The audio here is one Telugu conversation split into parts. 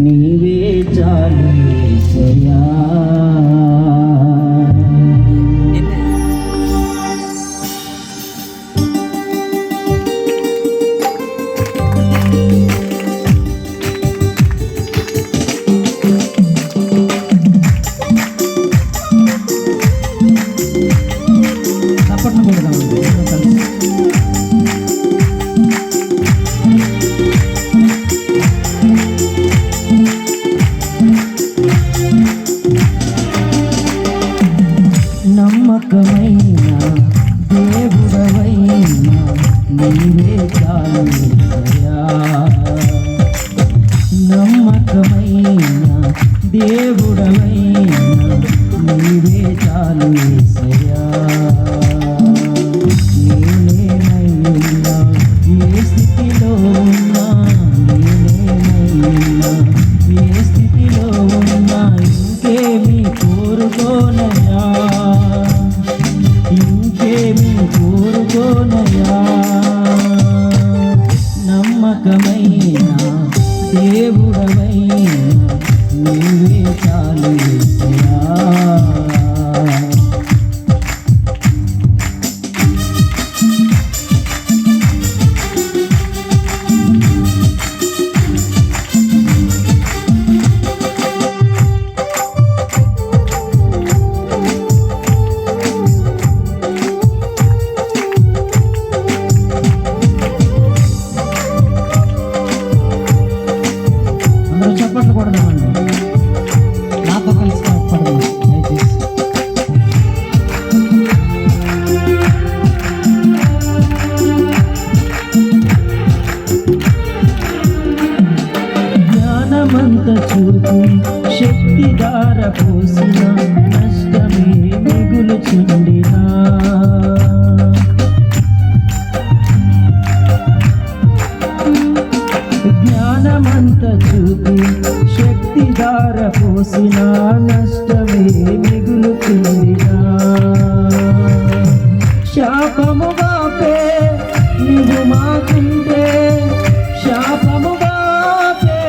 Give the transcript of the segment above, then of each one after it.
నీవే చాలు యేసయ్యా. నమ్మకమైన దేవుడవైనా నీవే చాలు యేసయ్యా. నమ్మకమైన దేవుడవైనా నీవే చాలు యేసయ్యా. నేనేమైనా ఏ స్థితిలో ఉన్నా, నేనేమైనా ఏ స్థితిలో ఉన్నా ఇంకేమి కోరుకోనయా, ఇంకేమి కోరుకోనయా. నమ్మకమైన దేవుడవైనా నీవే చాలు యేసయ్యా. చప్పట్లు కొడదామండి, నాతో కలిసి పడదాం దయచేసి. జ్ఞానమంత చూపి శక్తి దార పోసిన నష్టమే మిగులుచుండినా. జ్ఞానమంత చూపి శక్తి దార పోసిన నష్టమే మిగులుతుందినా. శాపము బాపే నీవు మాకుంటే, శాపము బాపే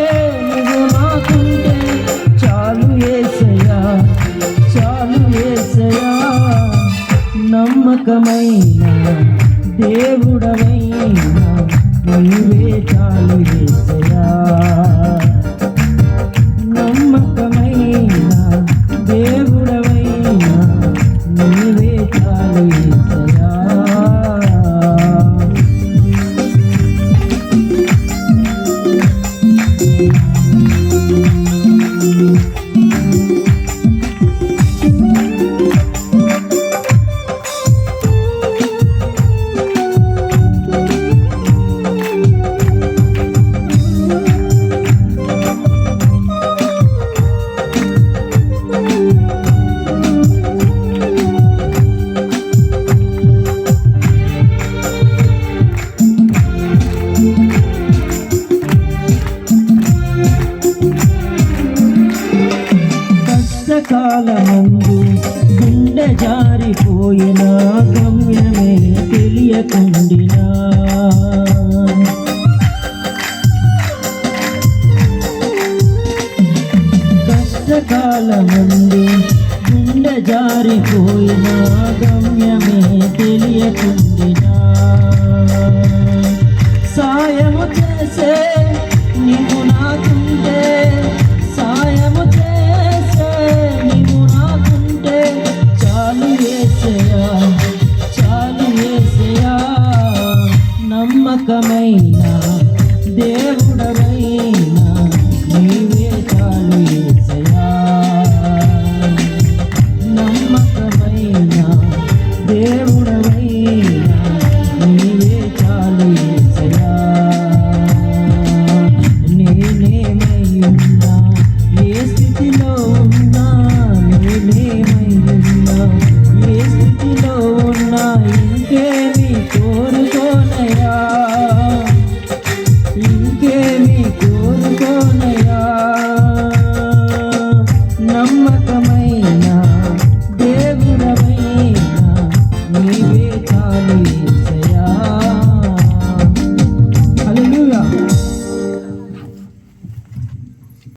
నీవు మాకుంటే చాలు యేసయ్యా, చాలు యేసయ్యా. నమ్మకమైన దేవుడవైనా నీవే చాలు యేసయ్యా. నమ్మకమైన దేవుడవైనా నీవే చాలు యేసయ్యా. కష్టకాలమందు గుండె జారిపోయిన గమ్యమే తెలియకుండినా. కష్టకాలమందు గుండె జారిపోయిన గమ్యమే తెలియకుండినా. సాయము చేసే